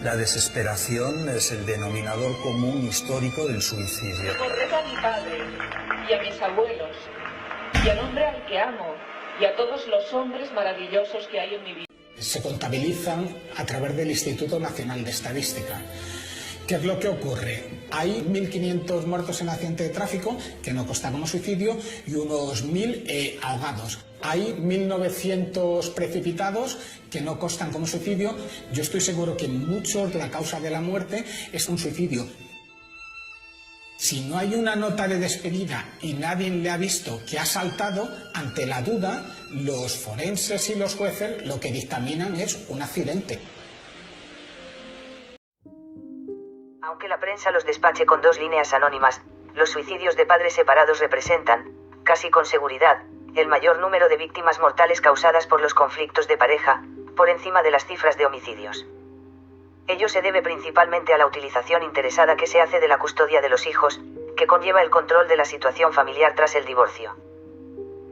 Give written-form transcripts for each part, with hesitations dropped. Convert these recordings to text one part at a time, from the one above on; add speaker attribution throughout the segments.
Speaker 1: La desesperación es el denominador común histórico del suicidio.
Speaker 2: Recuerdo a mi padre y a mis abuelos y al hombre al que amo y a todos los hombres maravillosos que hay en mi vida.
Speaker 3: Se contabilizan a través del Instituto Nacional de Estadística. ¿Qué es lo que ocurre? Hay 1.500 muertos en accidente de tráfico, que no consta como suicidio, y unos 1.000 ahogados. Hay 1.900 precipitados que no constan como suicidio. Yo estoy seguro que muchos, la causa de la muerte es un suicidio. Si no hay una nota de despedida y nadie le ha visto que ha saltado, ante la duda, los forenses y los jueces lo que dictaminan es un accidente.
Speaker 4: Aunque la prensa los despache con 2 líneas anónimas, los suicidios de padres separados representan, casi con seguridad, el mayor número de víctimas mortales causadas por los conflictos de pareja, por encima de las cifras de homicidios. Ello se debe principalmente a la utilización interesada que se hace de la custodia de los hijos, que conlleva el control de la situación familiar tras el divorcio.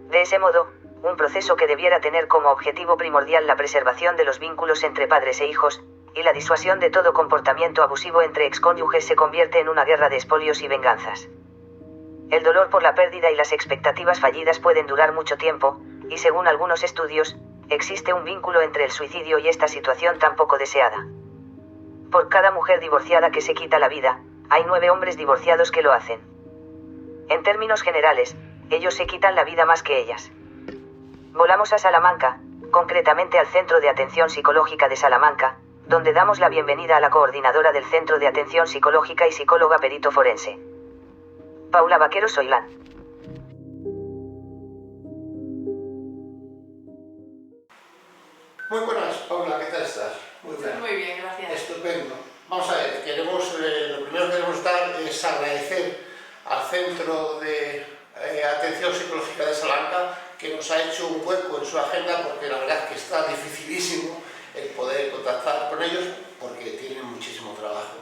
Speaker 4: De ese modo, un proceso que debiera tener como objetivo primordial la preservación de los vínculos entre padres e hijos, y la disuasión de todo comportamiento abusivo entre excónyuges se convierte en una guerra de expolios y venganzas. El dolor por la pérdida y las expectativas fallidas pueden durar mucho tiempo, y según algunos estudios, existe un vínculo entre el suicidio y esta situación tan poco deseada. Por cada mujer divorciada que se quita la vida, hay 9 hombres divorciados que lo hacen. En términos generales, ellos se quitan la vida más que ellas. Volamos a Salamanca, concretamente al Centro de Atención Psicológica de Salamanca, donde damos la bienvenida a la coordinadora del Centro de Atención Psicológica y psicóloga perito forense, Paula Vaquero Soilán.
Speaker 5: Muy buenas, Paula, ¿qué tal estás?
Speaker 6: Muy bien, gracias.
Speaker 5: Estupendo. Vamos a ver, lo primero que queremos dar es agradecer al Centro de Atención Psicológica de Salamanca que nos ha hecho un hueco en su agenda, porque la verdad es que está dificilísimo el poder contactar con ellos porque tienen muchísimo trabajo.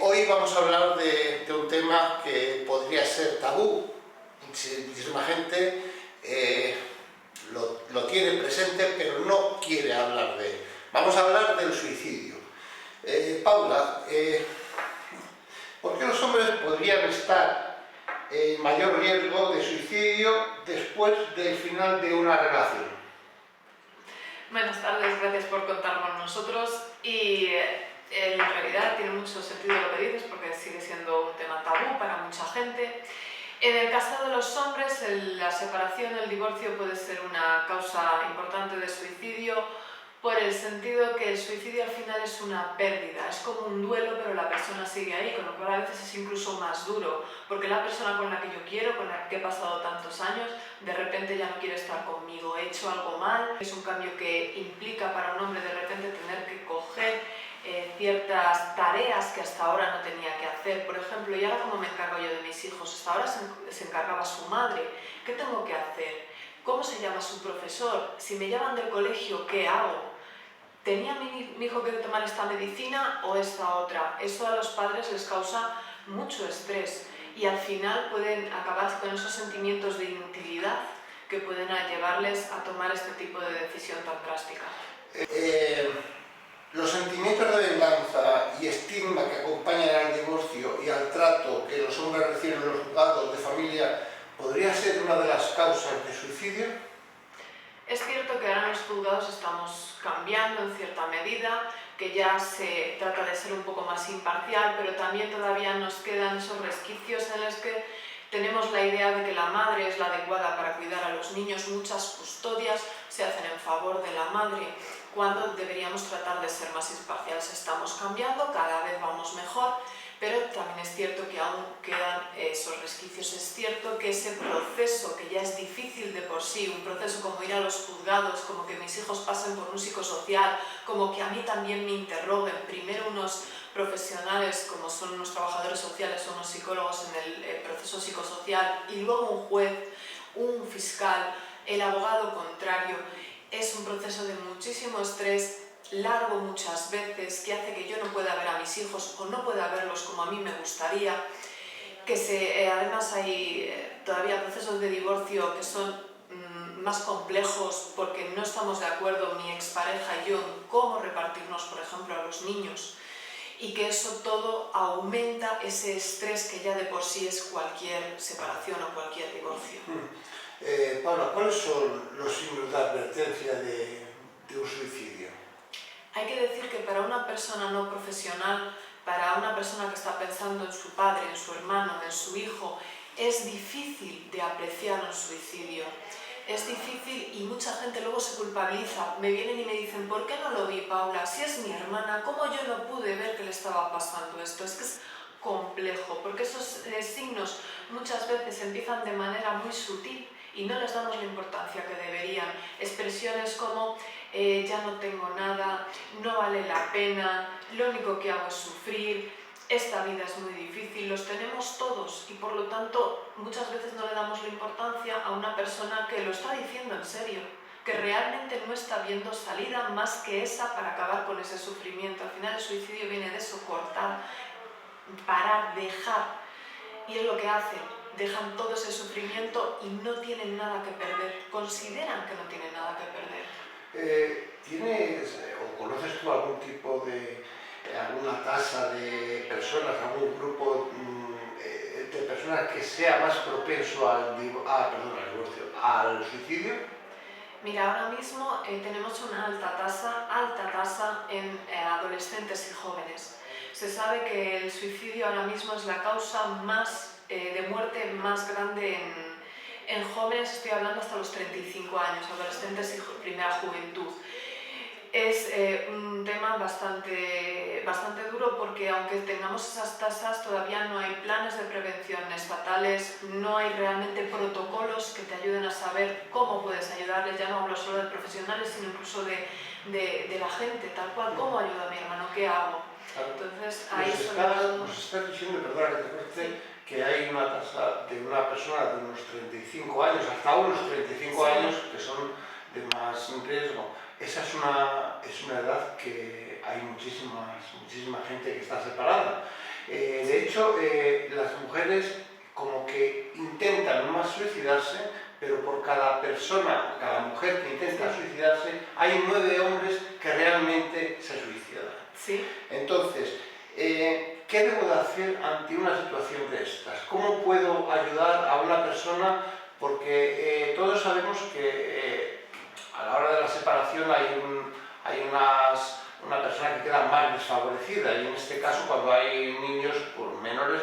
Speaker 5: Hoy vamos a hablar de un tema que podría ser tabú. Muchísima gente lo tiene presente, pero no quiere hablar de él. Vamos a hablar del suicidio. Paula, ¿por qué los hombres podrían estar en mayor riesgo de suicidio después del final de una relación?
Speaker 6: Buenas tardes, gracias por contar con nosotros. Y en realidad tiene mucho sentido lo que dices, porque sigue siendo un tema tabú para mucha gente. En el caso de los hombres, la separación, el divorcio puede ser una causa importante de suicidio, por el sentido que el suicidio al final es una pérdida, es como un duelo, pero la persona sigue ahí, con lo cual a veces es incluso más duro, porque la persona con la que yo quiero, con la que he pasado tantos años, de repente ya no quiere estar conmigo, he hecho algo mal. Es un cambio que implica para un hombre de repente tener que coger ciertas tareas que hasta ahora no tenía que hacer. Por ejemplo, ¿y ahora cómo me encargo yo de mis hijos? Hasta ahora se encargaba su madre. ¿Qué tengo que hacer? ¿Cómo se llama su profesor? Si me llaman del colegio, ¿qué hago? ¿Tenía mi hijo que tomar esta medicina o esta otra? Eso a los padres les causa mucho estrés y al final pueden acabar con esos sentimientos de inutilidad que pueden llevarles a tomar este tipo de decisión tan drástica.
Speaker 5: Los sentimientos de venganza y estigma que acompañan al divorcio y al trato que los hombres reciben en los juzgados de familia podría ser una de las causas de suicidio.
Speaker 6: Es cierto que ahora en los juzgados estamos cambiando en cierta medida, que ya se trata de ser un poco más imparcial, pero también todavía nos quedan esos resquicios en los que tenemos la idea de que la madre es la adecuada para cuidar a los niños. Muchas custodias se hacen en favor de la madre, cuando deberíamos tratar de ser más imparciales. Estamos cambiando, cada vez vamos mejor, pero también es cierto que aún quedan esos resquicios. Es cierto que ese proceso, que ya es difícil de por sí, un proceso como ir a los juzgados, como que mis hijos pasen por un psicosocial, como que a mí también me interroguen, primero unos profesionales como son unos trabajadores sociales o unos psicólogos en el proceso psicosocial, y luego un juez, un fiscal, el abogado contrario. Es un proceso de muchísimo estrés, largo muchas veces, que hace que yo no pueda ver a mis hijos o no pueda verlos como a mí me gustaría, que además hay todavía procesos de divorcio que son más complejos porque no estamos de acuerdo mi expareja y yo en cómo repartirnos, por ejemplo, a los niños, y que eso todo aumenta ese estrés que ya de por sí es cualquier separación o cualquier divorcio.
Speaker 5: Paula, ¿cuáles son los signos de advertencia de un suicidio?
Speaker 6: Hay que decir que para una persona no profesional, para una persona que está pensando en su padre, en su hermano, en su hijo, es difícil de apreciar un suicidio. Es difícil y mucha gente luego se culpabiliza. Me vienen y me dicen, ¿por qué no lo vi, Paula? Si es mi hermana, ¿cómo yo no pude ver que le estaba pasando esto? Es que es complejo, porque esos signos muchas veces empiezan de manera muy sutil y no les damos la importancia que deberían. Expresiones como ya no tengo nada, no vale la pena, lo único que hago es sufrir, esta vida es muy difícil, los tenemos todos y por lo tanto muchas veces no le damos la importancia a una persona que lo está diciendo en serio, que realmente no está viendo salida más que esa para acabar con ese sufrimiento. Al final el suicidio viene de eso, cortar, parar, dejar, y es lo que hacen, dejan todo ese sufrimiento y no tienen nada que perder, consideran que no tienen nada que perder.
Speaker 5: ¿Tienes o conoces tú algún tipo de alguna tasa de personas, algún grupo de personas que sea más propenso al suicidio?
Speaker 6: Mira, ahora mismo tenemos una alta tasa en adolescentes y jóvenes. Se sabe que el suicidio ahora mismo es la causa de muerte más grande en jóvenes, estoy hablando hasta los 35 años, adolescentes y primera juventud. Es un tema bastante duro porque aunque tengamos esas tasas todavía no hay planes de prevención estatales, no hay realmente protocolos que te ayuden a saber cómo puedes ayudarles. Ya no hablo solo de profesionales, sino incluso de la gente, tal cual, ¿cómo ayudo a mi hermano? ¿Qué hago? Entonces, ahí
Speaker 5: nos estás diciendo, perdona que te corte, que hay una tasa de una persona de unos 35 años, hasta unos 35
Speaker 6: sí.
Speaker 5: años, que son de más riesgo. Esa es una edad que hay muchísima gente que está separada. De hecho, las mujeres como que intentan más suicidarse, pero por cada persona, cada mujer que intenta suicidarse, hay 9 hombres que realmente se suicidan.
Speaker 6: Sí.
Speaker 5: Entonces, ¿qué debo de hacer ante una situación de estas? ¿Cómo puedo ayudar a una persona? Porque todos sabemos que a la hora de la separación hay una persona que queda más desfavorecida, y en este caso cuando hay niños menores,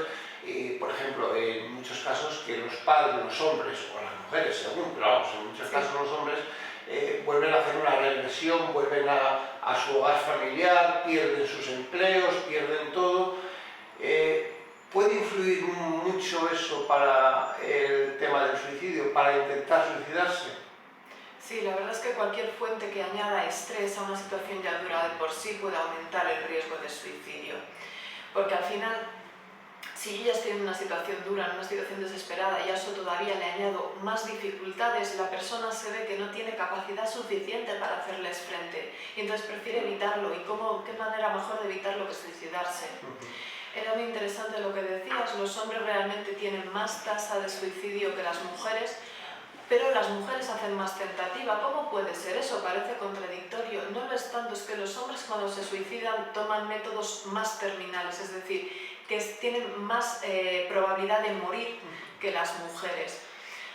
Speaker 5: por ejemplo, en muchos casos que los padres, los hombres o las mujeres, según, pero vamos, en muchos casos los hombres vuelven a hacer una regresión, vuelven a su hogar familiar, pierden sus empleos, pierden todo. ¿Puede influir mucho eso para el tema del suicidio, para intentar suicidarse?
Speaker 6: Sí, la verdad es que cualquier fuente que añada estrés a una situación ya dura de por sí puede aumentar el riesgo de suicidio. Porque al final, si yo ya estoy en una situación dura, en una situación desesperada, y a eso todavía le añado más dificultades, la persona se ve que no tiene capacidad suficiente para hacerles frente y entonces prefiere evitarlo. ¿Y qué manera mejor de evitarlo que suicidarse? Era muy interesante lo que decías, los hombres realmente tienen más tasa de suicidio que las mujeres, pero las mujeres hacen más tentativa. ¿Cómo puede ser eso? Parece contradictorio. No lo es tanto, es que los hombres cuando se suicidan toman métodos más terminales, es decir, que tienen más probabilidad de morir que las mujeres.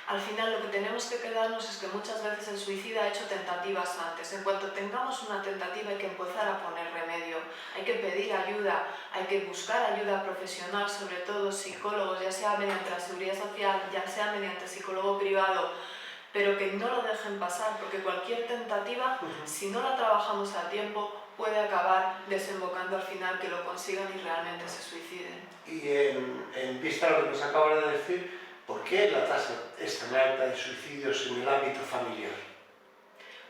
Speaker 6: Al final lo que tenemos que quedarnos es que muchas veces el suicida ha hecho tentativas antes. En cuanto tengamos una tentativa hay que empezar a poner remedio, hay que pedir ayuda, hay que buscar ayuda profesional, sobre todo psicólogos, ya sea mediante la seguridad social, ya sea mediante psicólogo privado, pero que no lo dejen pasar, porque cualquier tentativa, si no la trabajamos a tiempo, puede acabar desembocando al final que lo consigan y realmente se suiciden.
Speaker 5: Y en vista de lo que nos acaba de decir, ¿por qué la tasa es tan alta de suicidios en el ámbito familiar?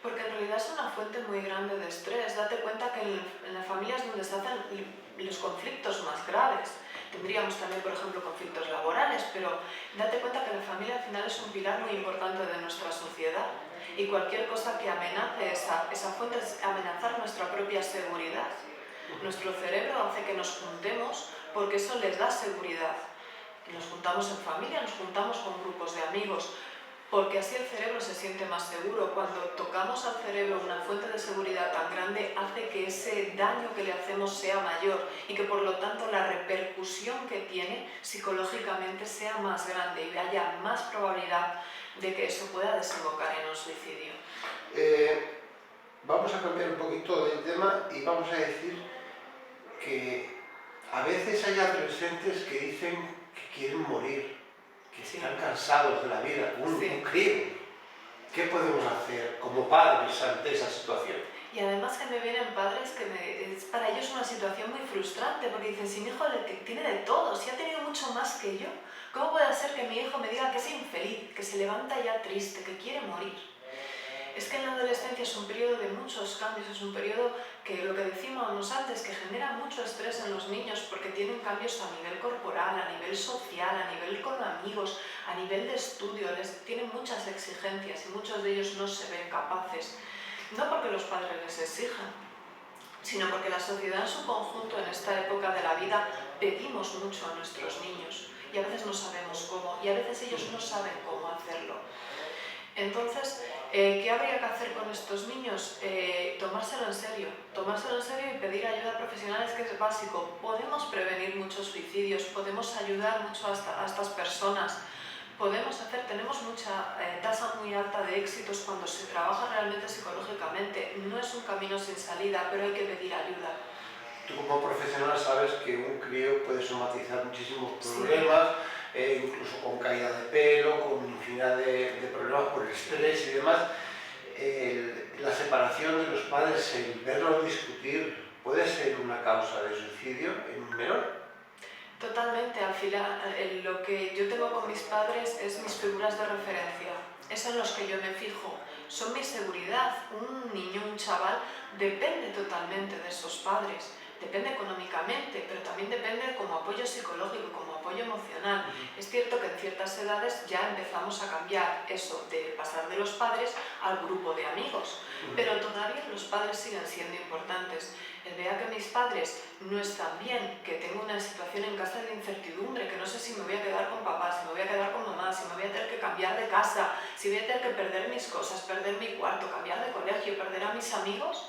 Speaker 6: Porque en realidad es una fuente muy grande de estrés. Date cuenta que en las familias donde se hacen los conflictos más graves, tendríamos también, por ejemplo, conflictos laborales, pero date cuenta que la familia al final es un pilar muy importante de nuestra sociedad y cualquier cosa que amenace esa fuente es amenazar nuestra propia seguridad. Nuestro cerebro hace que nos juntemos porque eso les da seguridad. Nos juntamos en familia, nos juntamos con grupos de amigos, porque así el cerebro se siente más seguro. Cuando tocamos al cerebro una fuente de seguridad tan grande, hace que ese daño que le hacemos sea mayor y que por lo tanto la repercusión que tiene psicológicamente sea más grande y haya más probabilidad de que eso pueda desembocar en un suicidio.
Speaker 5: Vamos a cambiar un poquito del tema y vamos a decir que a veces hay adolescentes que dicen que quieren morir, que están cansados de la vida, un crío. ¿Qué podemos hacer como padres ante esa situación?
Speaker 6: Y además que me vienen padres que es para ellos una situación muy frustrante, porque dicen, si mi hijo tiene de todo, si ha tenido mucho más que yo, ¿cómo puede ser que mi hijo me diga que es infeliz, que se levanta ya triste, que quiere morir? Es que en la adolescencia es un periodo de muchos cambios, es un periodo que, lo que decíamos antes, que genera mucho estrés en los niños porque tienen cambios a nivel corporal, a nivel social, a nivel con amigos, a nivel de estudio, tienen muchas exigencias y muchos de ellos no se ven capaces. No porque los padres les exijan, sino porque la sociedad en su conjunto en esta época de la vida pedimos mucho a nuestros niños y a veces no sabemos cómo y a veces ellos no saben cómo hacerlo. Entonces, ¿qué habría que hacer con estos niños? Tomárselo en serio y pedir ayuda profesional, es que es básico. Podemos prevenir muchos suicidios, podemos ayudar mucho a estas personas. Tenemos mucha tasa muy alta de éxitos cuando se trabaja realmente psicológicamente. No es un camino sin salida, pero hay que pedir ayuda.
Speaker 5: Tú como profesional sabes que un crío puede somatizar muchísimos problemas, incluso con caída de pelo, con infinidad de problemas por el estrés y demás. La separación de los padres, el verlos discutir, puede ser una causa de suicidio en un menor.
Speaker 6: Totalmente, al final lo que yo tengo con mis padres es mis figuras de referencia, es en los que yo me fijo, son mi seguridad. Un niño, un chaval, depende totalmente de esos padres, depende económicamente, pero también depende como apoyo psicológico, como apoyo emocional. Es cierto que en ciertas edades ya empezamos a cambiar eso de pasar de los padres al grupo de amigos, pero todavía los padres siguen siendo importantes. El ver que mis padres no están bien, que tengo una situación en casa de incertidumbre, que no sé si me voy a quedar con papá, si me voy a quedar con mamá, si me voy a tener que cambiar de casa, si voy a tener que perder mis cosas, perder mi cuarto, cambiar de colegio, perder a mis amigos,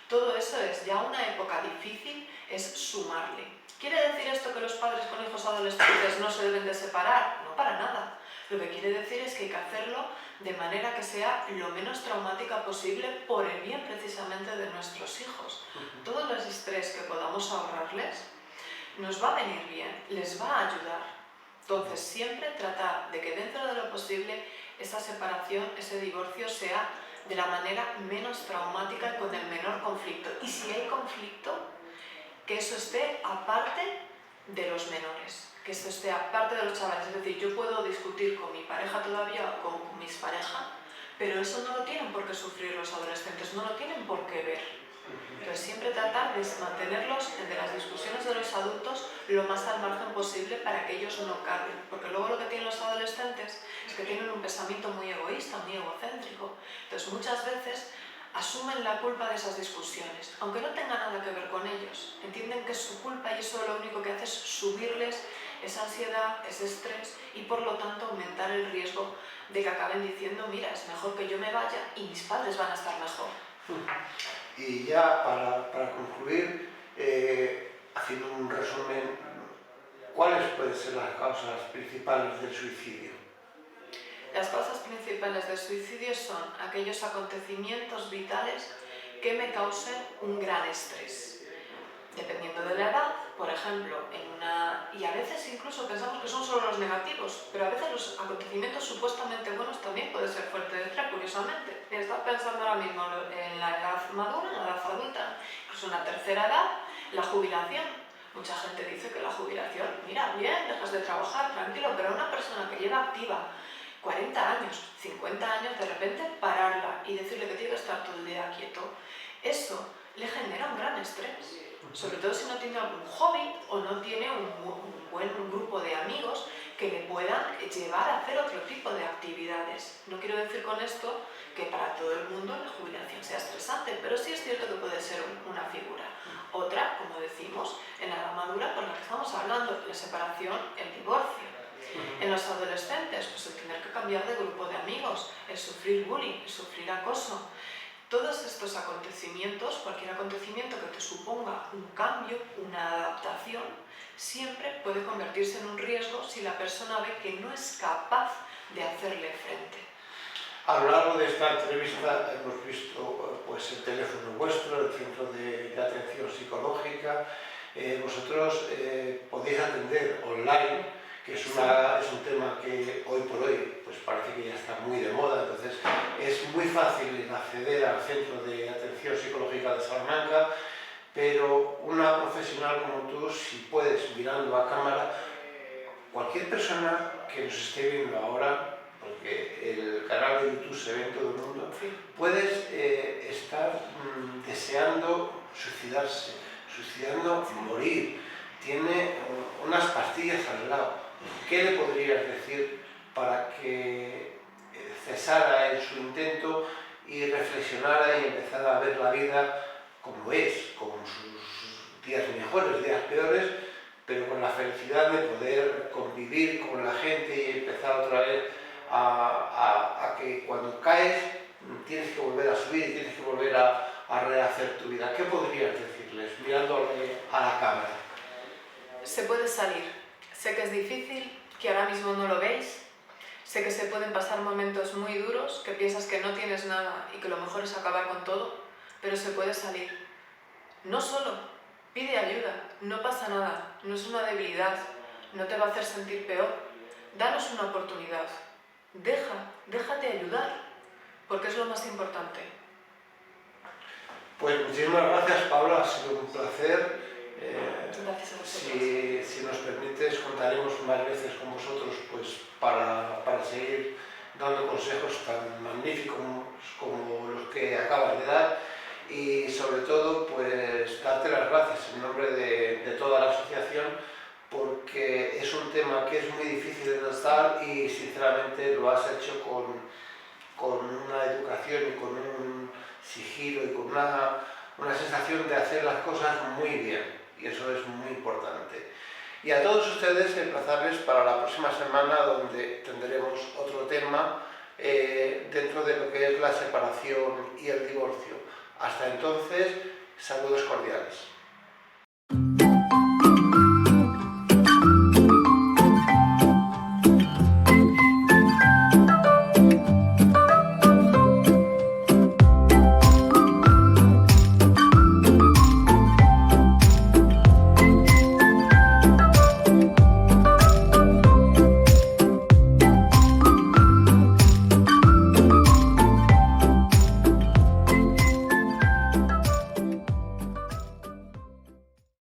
Speaker 6: todo eso es ya una época difícil, es sumarle. ¿Quiere decir esto que los padres con hijos adolescentes no se deben de separar? No, para nada. Lo que quiere decir es que hay que hacerlo de manera que sea lo menos traumática posible por el bien precisamente de nuestros hijos. Todo el estrés que podamos ahorrarles nos va a venir bien, les va a ayudar. Entonces siempre tratar de que dentro de lo posible esa separación, ese divorcio sea de la manera menos traumática y con el menor conflicto. Y si hay conflicto, que eso esté aparte de los menores, que eso esté aparte de los chavales. Es decir, yo puedo discutir con mi pareja todavía o con mis parejas, pero eso no lo tienen por qué sufrir los adolescentes, no lo tienen por qué ver. Entonces siempre tratar de mantenerlos de las discusiones de los adultos lo más al margen posible para que ellos no carguen, porque luego lo que tienen los adolescentes es que tienen un pensamiento muy egoísta, muy egocéntrico. Entonces muchas veces asumen la culpa de esas discusiones, aunque no tenga nada que ver con ellos. Entienden que es su culpa y eso lo único que hace es subirles esa ansiedad, ese estrés y por lo tanto aumentar el riesgo de que acaben diciendo, mira, es mejor que yo me vaya y mis padres van a estar mejor.
Speaker 5: Y ya para concluir, haciendo un resumen, ¿cuáles pueden ser las causas principales del suicidio?
Speaker 6: Las causas principales del suicidio son aquellos acontecimientos vitales que me causen un gran estrés. Dependiendo de la edad, por ejemplo, y a veces incluso pensamos que son solo los negativos, pero a veces los acontecimientos supuestamente buenos también pueden ser fuente de estrés, curiosamente. Estás pensando ahora mismo en la edad madura, en la edad adulta, incluso en la tercera edad, la jubilación. Mucha gente dice que la jubilación, mira, bien, dejas de trabajar, tranquilo, pero una persona que lleva activa 40 años, 50 años, de repente pararla y decirle que tiene que estar todo el día quieto, eso le genera un gran estrés. Sobre todo si no tiene algún hobby o no tiene un buen grupo de amigos que le puedan llevar a hacer otro tipo de actividades. No quiero decir con esto que para todo el mundo la jubilación sea estresante, pero sí es cierto que puede ser una figura. Otra, como decimos, en la edad madura, por la que estamos hablando, la separación, el divorcio. En los adolescentes, pues el tener que cambiar de grupo de amigos, el sufrir bullying, el sufrir acoso. Todos estos acontecimientos, cualquier acontecimiento que te suponga un cambio, una adaptación, siempre puede convertirse en un riesgo si la persona ve que no es capaz de hacerle frente.
Speaker 5: A lo largo de esta entrevista hemos visto pues, el teléfono vuestro, el centro de atención psicológica. Vosotros podéis atender online, que es un tema que hoy por hoy pues, parece que ya está muy de moda, entonces es muy fácil acceder al centro de atención psicológica de Salamanca, pero una profesional como tú, si puedes, mirando a cámara, cualquier persona que nos esté viendo ahora, porque el canal de YouTube se ve en todo el mundo, puedes estar deseando suicidarse, suicidando morir, tiene unas pastillas al lado. ¿Qué le podrías decir para que cesara en su intento y reflexionara y empezara a ver la vida como es, con sus días mejores, días peores, pero con la felicidad de poder convivir con la gente y empezar otra vez a que cuando caes tienes que volver a subir y tienes que volver a rehacer tu vida? ¿Qué podrías decirles mirándole a la cámara?
Speaker 6: Se puede salir. Sé que es difícil, que ahora mismo no lo veis. Sé que se pueden pasar momentos muy duros, que piensas que no tienes nada y que lo mejor es acabar con todo, pero se puede salir. No solo, pide ayuda, no pasa nada, no es una debilidad, no te va a hacer sentir peor. Danos una oportunidad. Déjate ayudar, porque es lo más importante.
Speaker 5: Pues muchísimas gracias, Paula, ha sido un placer.
Speaker 6: Gracias a vosotros.
Speaker 5: Si nos permites, contaremos más veces con vosotros pues, para seguir dando consejos tan magníficos como los que acabas de dar, y sobre todo pues darte las gracias en nombre de toda la asociación, porque es un tema que es muy difícil de tratar y sinceramente lo has hecho con una educación y con un sigilo y con una sensación de hacer las cosas muy bien, y eso es muy importante. Y a todos ustedes emplazarles para la próxima semana, donde tendremos otro tema dentro de lo que es la separación y el divorcio. Hasta entonces, saludos cordiales.